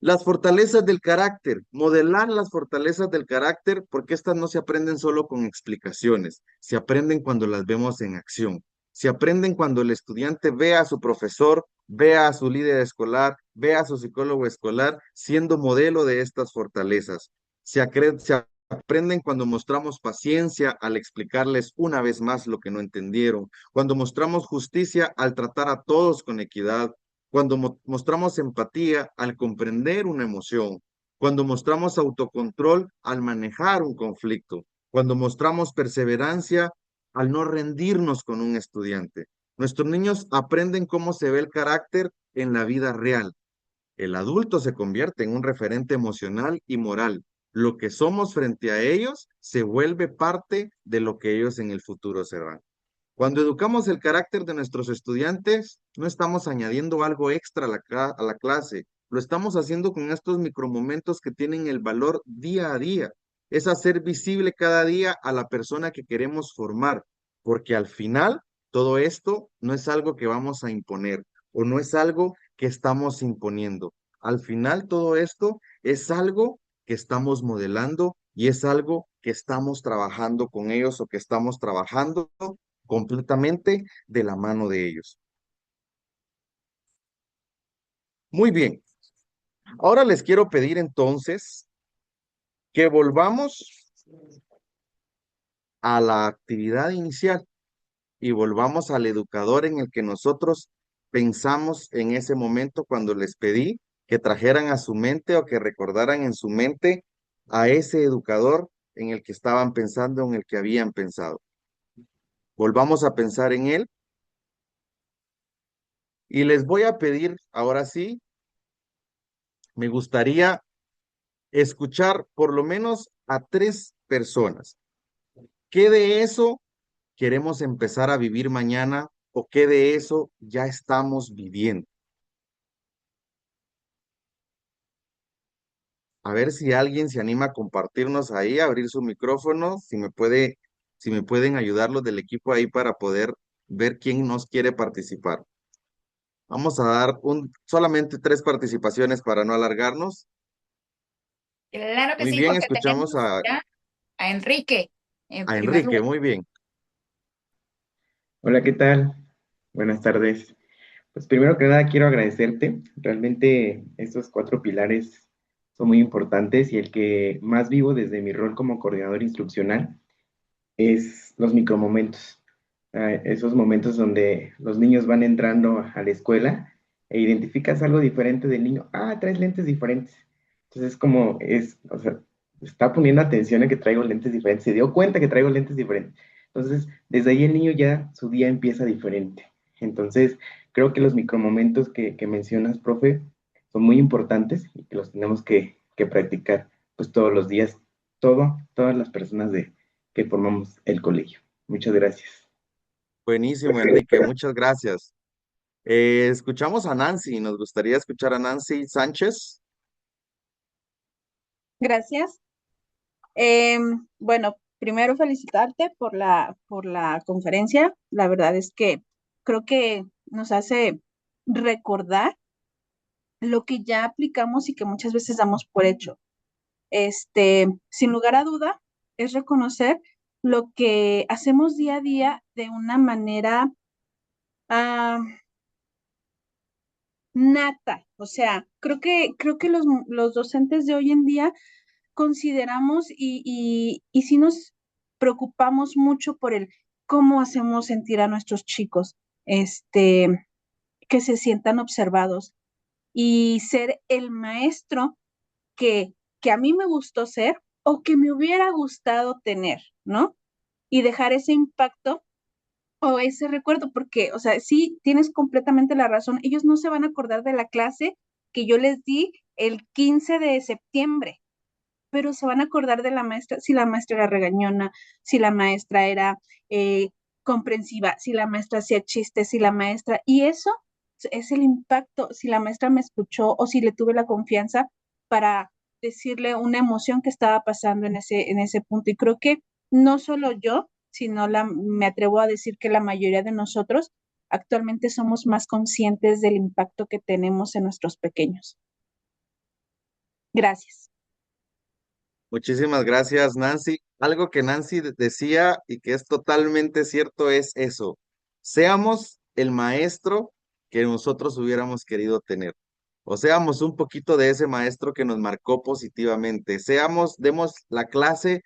Las fortalezas del carácter, modelar las fortalezas del carácter, porque estas no se aprenden solo con explicaciones, se aprenden cuando las vemos en acción, se aprenden cuando el estudiante ve a su profesor, ve a su líder escolar, ve a su psicólogo escolar siendo modelo de estas fortalezas. Se aprenden cuando mostramos paciencia al explicarles una vez más lo que no entendieron, cuando mostramos justicia al tratar a todos con equidad, cuando mostramos empatía al comprender una emoción, cuando mostramos autocontrol al manejar un conflicto, cuando mostramos perseverancia al no rendirnos con un estudiante. Nuestros niños aprenden cómo se ve el carácter en la vida real. El adulto se convierte en un referente emocional y moral. Lo que somos frente a ellos se vuelve parte de lo que ellos en el futuro serán. Cuando educamos el carácter de nuestros estudiantes, no estamos añadiendo algo extra a a la clase, lo estamos haciendo con estos micromomentos que tienen el valor día a día. Es hacer visible cada día a la persona que queremos formar, porque al final todo esto no es algo que vamos a imponer o no es algo que estamos imponiendo. Al final todo esto es algo que estamos modelando y es algo que estamos trabajando con ellos o que estamos trabajando completamente de la mano de ellos. Muy bien, ahora les quiero pedir entonces que volvamos a la actividad inicial y volvamos al educador en el que nosotros pensamos en ese momento cuando les pedí que trajeran a su mente o que recordaran en su mente a ese educador en el que estaban pensando, en el que habían pensado. Volvamos a pensar en él y les voy a pedir, ahora sí, me gustaría escuchar por lo menos a tres personas. ¿Qué de eso queremos empezar a vivir mañana o qué de eso ya estamos viviendo? A ver si alguien se anima a compartirnos ahí, a abrir su micrófono, si me pueden ayudar los del equipo ahí para poder ver quién nos quiere participar. Vamos a dar solamente 3 participaciones para no alargarnos. Claro que Muy sí, bien, porque escuchamos tenemos ya a Enrique en a primer Enrique, lugar. muy bien. Hola, ¿qué tal? Buenas tardes. Pues primero que nada quiero agradecerte. Realmente estos 4 pilares son muy importantes y el que más vivo desde mi rol como coordinador instruccional es los micromomentos. Esos momentos donde los niños van entrando a la escuela e identificas algo diferente del niño. Ah, traes lentes diferentes. Entonces o sea, está poniendo atención en que traigo lentes diferentes, se dio cuenta que traigo lentes diferentes. Entonces, desde ahí el niño ya su día empieza diferente. Entonces, creo que los micromomentos que mencionas, profe, son muy importantes y que los tenemos que practicar pues todos los días, todas las personas que formamos el colegio. Muchas gracias. Buenísimo, Enrique, muchas gracias. Escuchamos a Nancy, nos gustaría escuchar a Nancy Sánchez. Gracias. Bueno, primero felicitarte por la conferencia. La verdad es que creo que nos hace recordar lo que ya aplicamos y que muchas veces damos por hecho. Sin lugar a duda, es reconocer lo que hacemos día a día de una manera ah, nata. O sea, creo que los docentes de hoy en día consideramos y sí nos preocupamos mucho por el cómo hacemos sentir a nuestros chicos, que se sientan observados y ser el maestro que a mí me gustó ser o que me hubiera gustado tener, ¿no? Y dejar ese impacto o ese recuerdo, porque, o sea, sí, tienes completamente la razón, ellos no se van a acordar de la clase que yo les di el 15 de septiembre, pero se van a acordar de la maestra, si la maestra era regañona, si la maestra era eh, comprensiva, si la maestra hacía chistes, si la maestra, y eso es el impacto, si la maestra me escuchó o si le tuve la confianza para decirle una emoción que estaba pasando en ese punto. Y creo que no solo yo, sino me atrevo a decir que la mayoría de nosotros actualmente somos más conscientes del impacto que tenemos en nuestros pequeños. Gracias. Muchísimas gracias, Nancy. Algo que Nancy decía y que es totalmente cierto es eso. Seamos el maestro que nosotros hubiéramos querido tener. O seamos un poquito de ese maestro que nos marcó positivamente. Demos la clase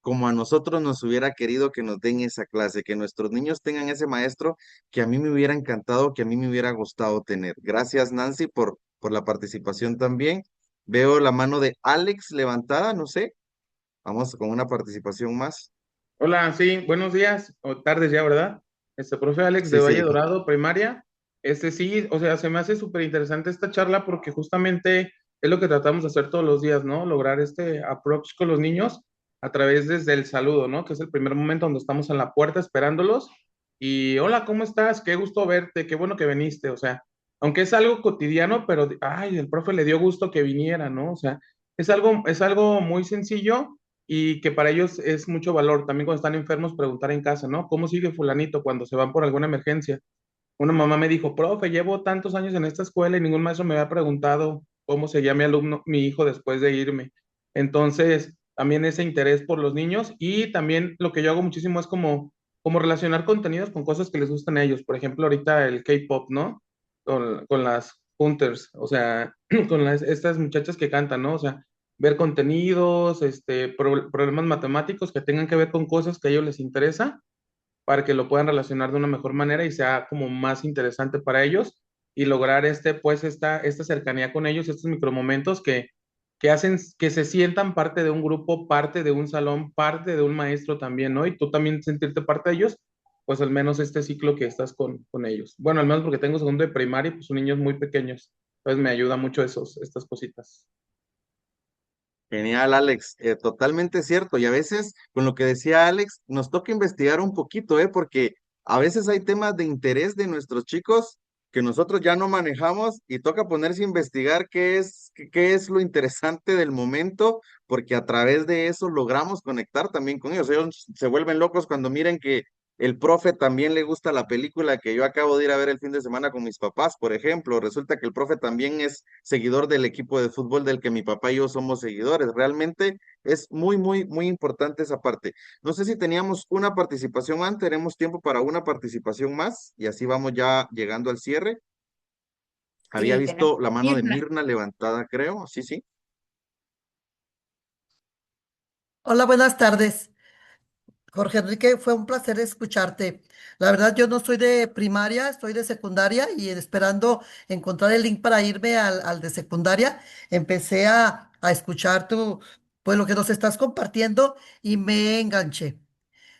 como a nosotros nos hubiera querido que nos den esa clase, que nuestros niños tengan ese maestro que a mí me hubiera encantado, que a mí me hubiera gustado tener. Gracias, Nancy, por la participación también. Veo la mano de Alex levantada, no sé. Vamos con una participación más. Hola, sí, buenos días o tardes ya, ¿verdad? Profe Alex de Sí, Valle sí. Dorado, primaria. Sí, o sea, se me hace súper interesante esta charla porque justamente es lo que tratamos de hacer todos los días, ¿no? Lograr este approach con los niños a través desde el saludo, ¿no? Que es el primer momento donde estamos en la puerta esperándolos y hola, ¿cómo estás? Qué gusto verte, qué bueno que viniste, o sea, aunque es algo cotidiano, pero, ay, el profe le dio gusto que viniera, ¿no? O sea, es algo muy sencillo y que para ellos es mucho valor. También cuando están enfermos, preguntar en casa, ¿no? ¿Cómo sigue fulanito cuando se van por alguna emergencia? Una mamá me dijo, profe, llevo tantos años en esta escuela y ningún maestro me había preguntado cómo seguía mi alumno, mi hijo después de irme. Entonces, también ese interés por los niños y también lo que yo hago muchísimo es como relacionar contenidos con cosas que les gustan a ellos. Por ejemplo, ahorita el K-pop, ¿no? Con las Hunters, o sea, con estas muchachas que cantan, ¿no? O sea, ver contenidos, problemas matemáticos que tengan que ver con cosas que a ellos les interesa para que lo puedan relacionar de una mejor manera y sea como más interesante para ellos y lograr pues esta cercanía con ellos, estos micromomentos que hacen que se sientan parte de un grupo, parte de un salón, parte de un maestro también, ¿no? Y tú también sentirte parte de ellos, pues al menos este ciclo que estás con ellos. Bueno, al menos porque tengo segundo de primaria, pues son niños muy pequeños, entonces me ayuda mucho estas cositas. Genial, Alex. Totalmente cierto. Y a veces, con lo que decía Alex, nos toca investigar un poquito, ¿eh? Porque a veces hay temas de interés de nuestros chicos que nosotros ya no manejamos y toca ponerse a investigar qué es lo interesante del momento, porque a través de eso logramos conectar también con ellos. Ellos se vuelven locos cuando miren que el profe también le gusta la película que yo acabo de ir a ver el fin de semana con mis papás, por ejemplo. Resulta que el profe también es seguidor del equipo de fútbol del que mi papá y yo somos seguidores. Realmente es muy importante esa parte. No sé si teníamos una participación más, tenemos tiempo para una participación más y así vamos ya llegando al cierre. Había Sí, tenemos visto la mano de Mirna. Mirna levantada, creo. Sí, sí. Hola, buenas tardes. Jorge Enrique, fue un placer escucharte. La verdad, yo no soy de primaria, estoy de secundaria y esperando encontrar el link para irme al de secundaria, empecé a escuchar pues lo que nos estás compartiendo y me enganché.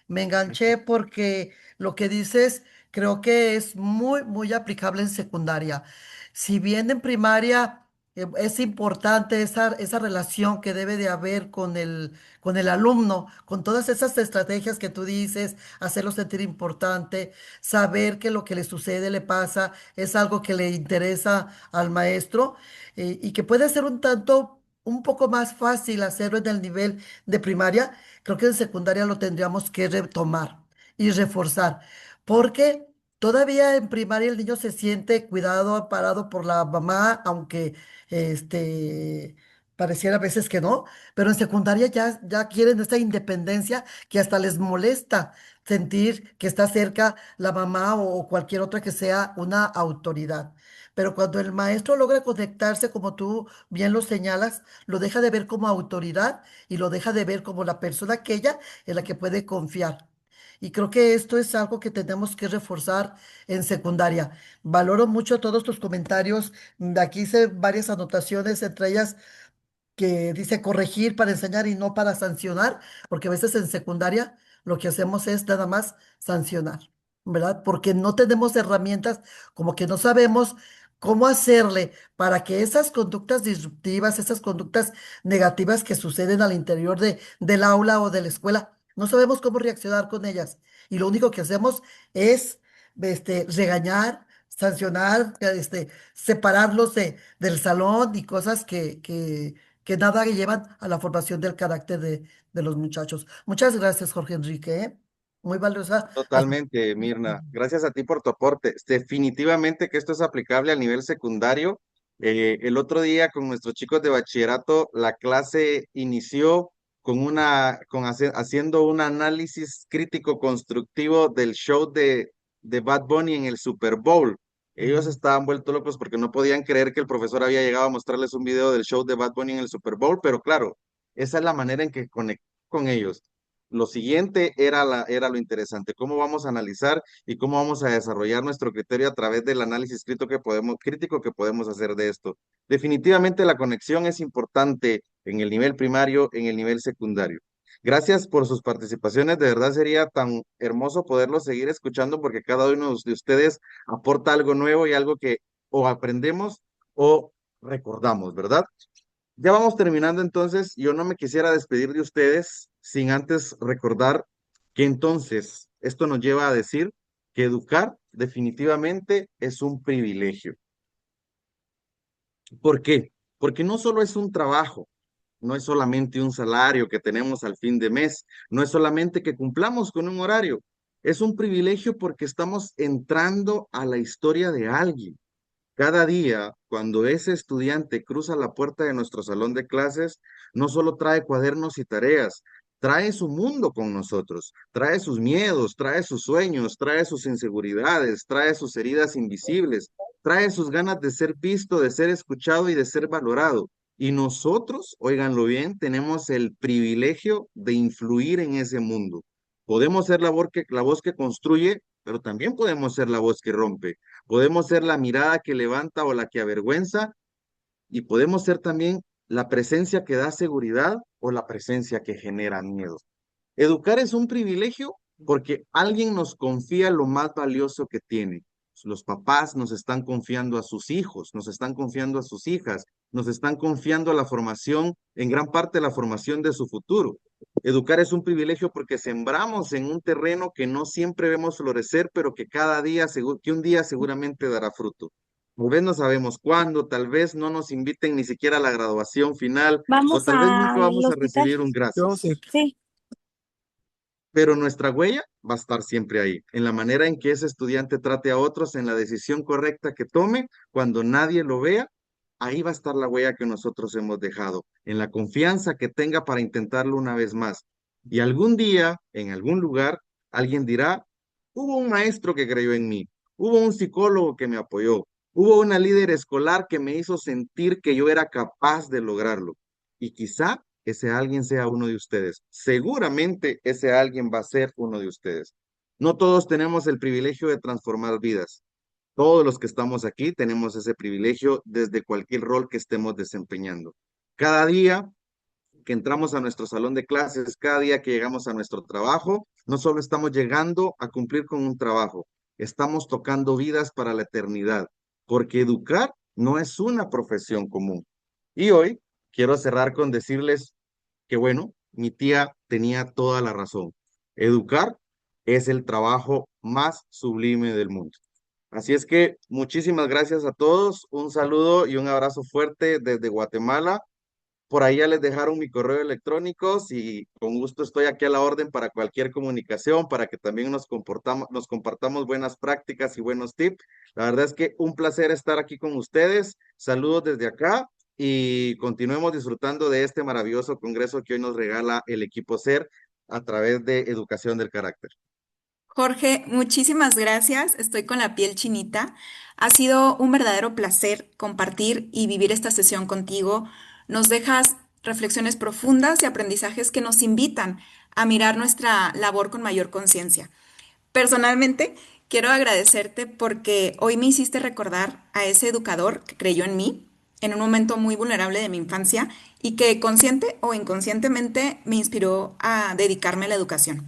Me enganché porque lo que dices creo que es muy aplicable en secundaria. Si bien en primaria es importante esa relación que debe de haber con el alumno, con todas esas estrategias que tú dices, hacerlo sentir importante, saber que lo que le sucede, le pasa, es algo que le interesa al maestro y que puede ser un poco más fácil hacerlo en el nivel de primaria. Creo que en secundaria lo tendríamos que retomar y reforzar, porque todavía en primaria el niño se siente cuidado, amparado por la mamá, aunque este pareciera a veces que no, pero en secundaria ya quieren esta independencia que hasta les molesta sentir que está cerca la mamá o cualquier otra que sea una autoridad. Pero cuando el maestro logra conectarse, como tú bien lo señalas, lo deja de ver como autoridad y lo deja de ver como la persona aquella en la que puede confiar. Y creo que esto es algo que tenemos que reforzar en secundaria. Valoro mucho todos tus comentarios. Aquí hice varias anotaciones, entre ellas que dice corregir para enseñar y no para sancionar, porque a veces en secundaria lo que hacemos es nada más sancionar, ¿verdad? Porque no tenemos herramientas, como que no sabemos cómo hacerle para que esas conductas disruptivas, esas conductas negativas que suceden al interior del aula o de la escuela, no sabemos cómo reaccionar con ellas. Y lo único que hacemos es regañar, sancionar, separarlos del salón y cosas que nada llevan a la formación del carácter de los muchachos. Muchas gracias, Jorge Enrique, ¿eh? Muy valiosa. Totalmente, Mirna. Gracias a ti por tu aporte. Definitivamente que esto es aplicable al nivel secundario. El otro día con nuestros chicos de bachillerato, la clase inició haciendo un análisis crítico constructivo del show de Bad Bunny en el Super Bowl. Ellos estaban vueltos locos porque no podían creer que el profesor había llegado a mostrarles un video del show de Bad Bunny en el Super Bowl, pero claro, esa es la manera en que conectó con ellos. Lo siguiente era lo interesante, cómo vamos a analizar y cómo vamos a desarrollar nuestro criterio a través del análisis crítico que podemos hacer de esto. Definitivamente la conexión es importante en el nivel primario, en el nivel secundario. Gracias por sus participaciones, de verdad sería tan hermoso poderlo seguir escuchando porque cada uno de ustedes aporta algo nuevo y algo que o aprendemos o recordamos, ¿verdad? Ya vamos terminando entonces. Yo no me quisiera despedir de ustedes sin antes recordar que entonces esto nos lleva a decir que educar definitivamente es un privilegio. ¿Por qué? Porque no solo es un trabajo, no es solamente un salario que tenemos al fin de mes, no es solamente que cumplamos con un horario, es un privilegio porque estamos entrando a la historia de alguien. Cada día, cuando ese estudiante cruza la puerta de nuestro salón de clases, no solo trae cuadernos y tareas, trae su mundo con nosotros, trae sus miedos, trae sus sueños, trae sus inseguridades, trae sus heridas invisibles, trae sus ganas de ser visto, de ser escuchado y de ser valorado. Y nosotros, óiganlo bien, tenemos el privilegio de influir en ese mundo. Podemos ser la voz que construye, pero también podemos ser la voz que rompe. Podemos ser la mirada que levanta o la que avergüenza y podemos ser también la presencia que da seguridad o la presencia que genera miedo. Educar es un privilegio porque alguien nos confía lo más valioso que tiene. Los papás nos están confiando a sus hijos, nos están confiando a sus hijas nos están confiando la formación, en gran parte la formación de su futuro. Educar es un privilegio porque sembramos en un terreno que no siempre vemos florecer, pero que cada día, que un día seguramente dará fruto. Tal vez no sabemos cuándo, tal vez no nos inviten ni siquiera a la graduación final, o Vamos tal vez nunca al vamos a hospital. recibir un gracias. Sí. Pero nuestra huella va a estar siempre ahí, en la manera en que ese estudiante trate a otros, en la decisión correcta que tome, cuando nadie lo vea, ahí va a estar la huella que nosotros hemos dejado, en la confianza que tenga para intentarlo una vez más. Y algún día, en algún lugar, alguien dirá, hubo un maestro que creyó en mí, hubo un psicólogo que me apoyó, hubo una líder escolar que me hizo sentir que yo era capaz de lograrlo. Y quizá ese alguien sea uno de ustedes. Seguramente ese alguien va a ser uno de ustedes. No todos tenemos el privilegio de transformar vidas. Todos los que estamos aquí tenemos ese privilegio desde cualquier rol que estemos desempeñando. Cada día que entramos a nuestro salón de clases, cada día que llegamos a nuestro trabajo, no solo estamos llegando a cumplir con un trabajo, estamos tocando vidas para la eternidad, porque educar no es una profesión común. Y hoy quiero cerrar con decirles que, bueno, mi tía tenía toda la razón. Educar es el trabajo más sublime del mundo. Así es que muchísimas gracias a todos, un saludo y un abrazo fuerte desde Guatemala. Por ahí ya les dejaron mi correo electrónico y con gusto estoy aquí a la orden para cualquier comunicación, para que también nos compartamos buenas prácticas y buenos tips. La verdad es que un placer estar aquí con ustedes. Saludos desde acá y continuemos disfrutando de este maravilloso congreso que hoy nos regala el equipo SER a través de Educación del Carácter. Jorge, muchísimas gracias. Estoy con la piel chinita. Ha sido un verdadero placer compartir y vivir esta sesión contigo. Nos dejas reflexiones profundas y aprendizajes que nos invitan a mirar nuestra labor con mayor conciencia. Personalmente, quiero agradecerte porque hoy me hiciste recordar a ese educador que creyó en mí en un momento muy vulnerable de mi infancia y que consciente o inconscientemente me inspiró a dedicarme a la educación.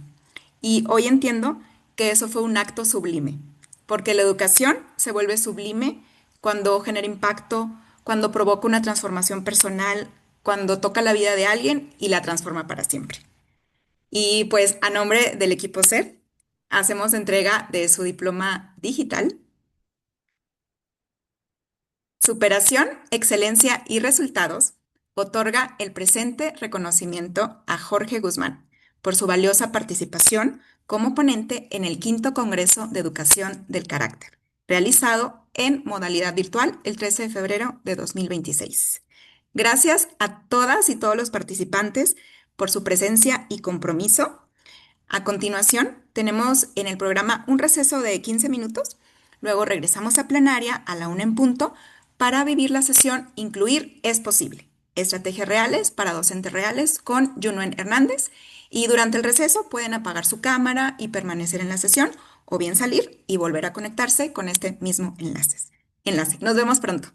Y hoy entiendo que eso fue un acto sublime, porque la educación se vuelve sublime cuando genera impacto, cuando provoca una transformación personal, cuando toca la vida de alguien y la transforma para siempre. Y pues a nombre del equipo SER, hacemos entrega de su diploma digital, Superación, Excelencia y Resultados. Otorga el presente reconocimiento a Jorge Guzmán por su valiosa participación como ponente en el quinto Congreso de Educación del Carácter, realizado en modalidad virtual el 13 de febrero de 2026. Gracias a todas y todos los participantes por su presencia y compromiso. A continuación, tenemos en el programa un receso de 15 minutos. Luego regresamos a plenaria a la 1 en punto para vivir la sesión Incluir es posible. Estrategias reales para docentes reales con Yunuen Hernández. Y durante el receso pueden apagar su cámara y permanecer en la sesión o bien salir y volver a conectarse con este mismo enlace. Nos vemos pronto.